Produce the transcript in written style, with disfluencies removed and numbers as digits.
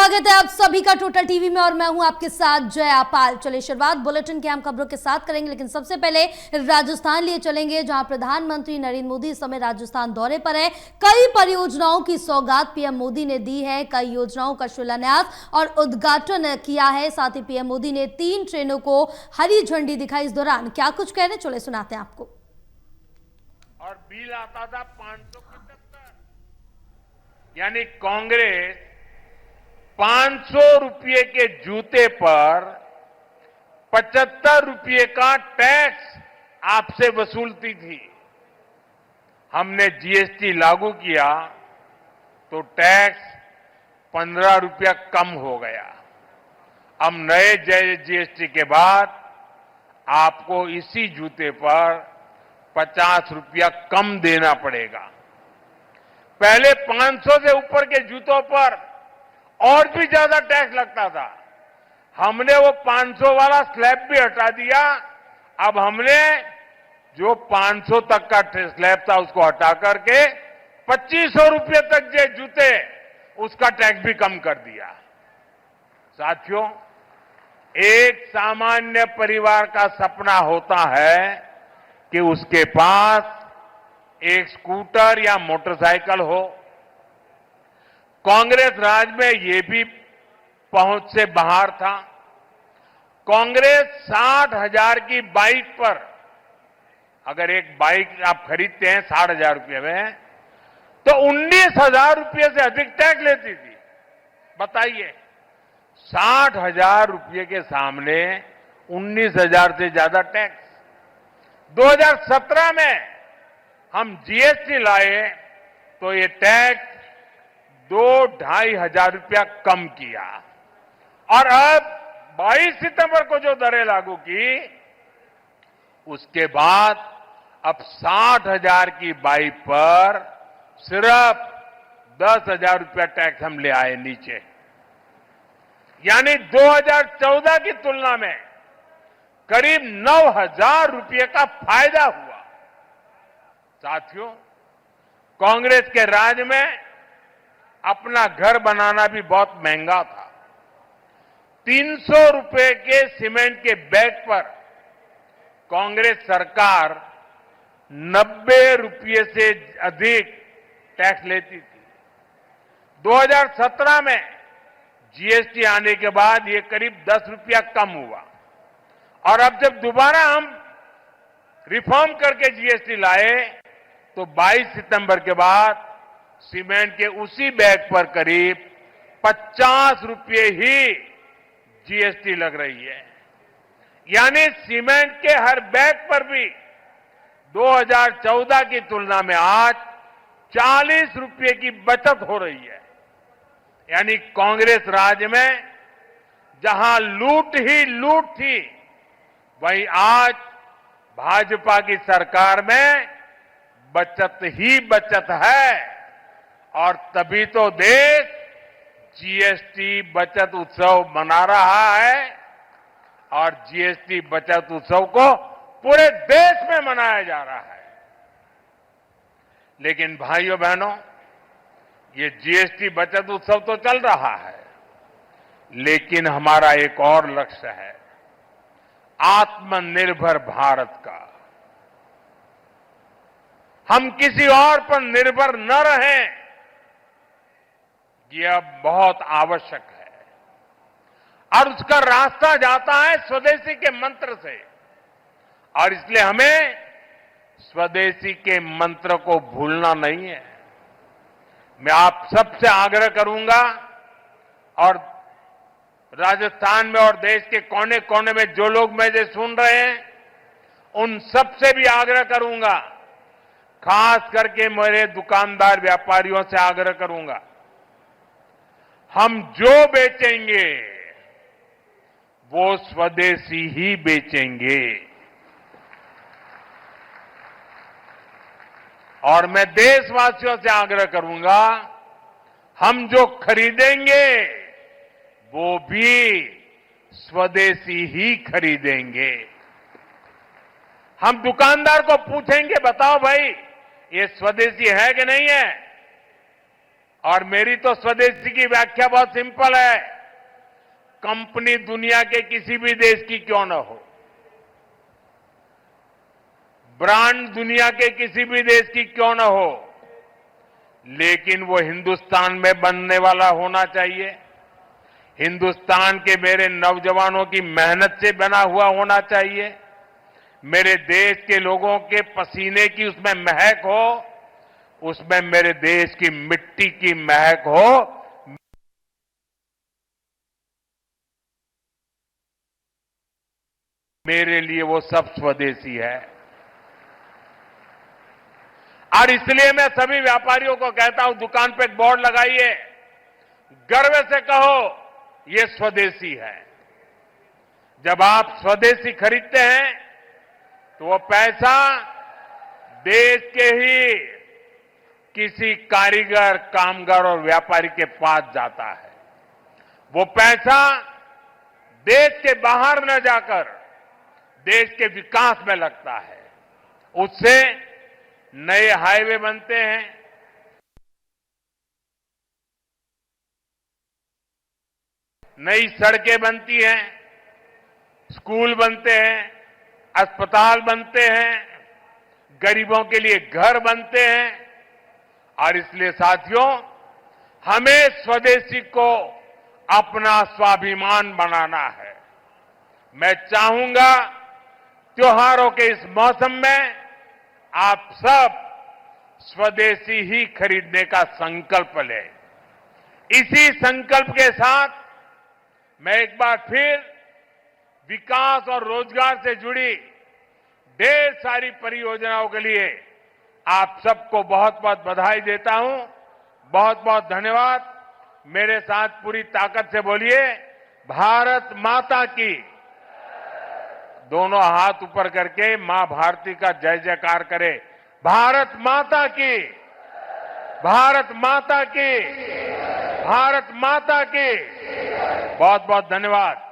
स्वागत है आप सभी का टोटल टीवी में और मैं हूं आपके साथ जया पाल। चलिए शुरुआत बुलेटिन की अहम खबरों के साथ करेंगे, लेकिन सबसे पहले राजस्थान लिए चलेंगे, जहां प्रधानमंत्री नरेंद्र मोदी इस समय राजस्थान दौरे पर है। कई परियोजनाओं की सौगात पीएम मोदी ने दी है, कई योजनाओं का शिलान्यास और उद्घाटन किया है। साथ ही पीएम मोदी ने 3 ट्रेनों को हरी झंडी दिखाई। इस दौरान क्या कुछ कह रहे, चले सुनाते हैं आपको। और बिल आता था 575, यानी कांग्रेस 500 रुपये के जूते पर 75 रुपये का टैक्स आपसे वसूलती थी। हमने जीएसटी लागू किया तो टैक्स 15 रुपया कम हो गया। अब नए जीएसटी के बाद आपको इसी जूते पर 50 रुपया कम देना पड़ेगा। पहले 500 से ऊपर के जूतों पर और भी ज्यादा टैक्स लगता था। हमने वो 500 वाला स्लैब भी हटा दिया। अब हमने जो 500 तक का स्लैब था उसको हटा करके 2500 रुपये तक के जूते उसका टैक्स भी कम कर दिया। साथियों, एक सामान्य परिवार का सपना होता है कि उसके पास एक स्कूटर या मोटरसाइकिल हो। कांग्रेस राज में ये भी पहुंच से बाहर था। कांग्रेस 60,000 की बाइक पर, अगर एक बाइक आप खरीदते हैं 60,000 रुपये में, तो 19,000 रुपये से अधिक टैक्स लेती थी। बताइए, 60,000 रुपये के सामने 19,000 से ज्यादा टैक्स। 2017 में हम जीएसटी लाए तो ये टैक्स 2-2.5 हजार रुपया कम किया, और अब 22 सितंबर को जो दरें लागू की उसके बाद अब 60,000 की बाइक पर सिर्फ 10,000 रुपया टैक्स हम ले आए नीचे। यानी 2014 की तुलना में करीब 9,000 रुपये का फायदा हुआ। साथियों, कांग्रेस के राज में अपना घर बनाना भी बहुत महंगा था। 300 रुपए के सीमेंट के बैग पर कांग्रेस सरकार 90 रुपये से अधिक टैक्स लेती थी। 2017 में जीएसटी आने के बाद ये करीब 10 रुपया कम हुआ, और अब जब दोबारा हम रिफॉर्म करके जीएसटी लाए तो 22 सितंबर के बाद सीमेंट के उसी बैग पर करीब 50 रुपये ही जीएसटी लग रही है। यानी सीमेंट के हर बैग पर भी 2014 की तुलना में आज 40 रुपये की बचत हो रही है। यानी कांग्रेस राज में जहां लूट ही लूट थी, वहीं आज भाजपा की सरकार में बचत ही बचत है। और तभी तो देश जीएसटी बचत उत्सव मना रहा है, और जीएसटी बचत उत्सव को पूरे देश में मनाया जा रहा है। लेकिन भाइयों बहनों, ये जीएसटी बचत उत्सव तो चल रहा है, लेकिन हमारा एक और लक्ष्य है, आत्मनिर्भर भारत का। हम किसी और पर निर्भर न रहें, यह बहुत आवश्यक है। और उसका रास्ता जाता है स्वदेशी के मंत्र से, और इसलिए हमें स्वदेशी के मंत्र को भूलना नहीं है। मैं आप सबसे आग्रह करूंगा, और राजस्थान में और देश के कोने कोने में जो लोग मुझे सुन रहे हैं, उन सबसे भी आग्रह करूंगा, खास करके मेरे दुकानदार व्यापारियों से आग्रह करूंगा, हम जो बेचेंगे वो स्वदेशी ही बेचेंगे। और मैं देशवासियों से आग्रह करूंगा, हम जो खरीदेंगे वो भी स्वदेशी ही खरीदेंगे। हम दुकानदार को पूछेंगे, बताओ भाई ये स्वदेशी है कि नहीं है? और मेरी तो स्वदेशी की व्याख्या बहुत सिंपल है। कंपनी दुनिया के किसी भी देश की क्यों न हो, ब्रांड दुनिया के किसी भी देश की क्यों न हो, लेकिन वो हिंदुस्तान में बनने वाला होना चाहिए। हिंदुस्तान के मेरे नौजवानों की मेहनत से बना हुआ होना चाहिए। मेरे देश के लोगों के पसीने की उसमें महक हो, उसमें मेरे देश की मिट्टी की महक हो। मेरे लिए वो सब स्वदेशी है। और इसलिए मैं सभी व्यापारियों को कहता हूं, दुकान पे एक बोर्ड लगाइए, गर्व से कहो ये स्वदेशी है। जब आप स्वदेशी खरीदते हैं तो वो पैसा देश के ही किसी कारीगर, कामगार और व्यापारी के पास जाता है। वो पैसा देश के बाहर न जाकर देश के विकास में लगता है। उससे नए हाईवे बनते हैं, नई सड़कें बनती हैं, स्कूल बनते हैं, अस्पताल बनते हैं, गरीबों के लिए घर बनते हैं। और इसलिए साथियों, हमें स्वदेशी को अपना स्वाभिमान बनाना है। मैं चाहूंगा त्योहारों के इस मौसम में आप सब स्वदेशी ही खरीदने का संकल्प लें। इसी संकल्प के साथ मैं एक बार फिर विकास और रोजगार से जुड़ी ढेर सारी परियोजनाओं के लिए आप सबको बहुत बहुत बधाई देता हूं। बहुत बहुत धन्यवाद। मेरे साथ पूरी ताकत से बोलिए, भारत माता की। दोनों हाथ ऊपर करके मां भारती का जय जयकार करें। भारत माता की, भारत माता की, भारत माता की। बहुत बहुत धन्यवाद।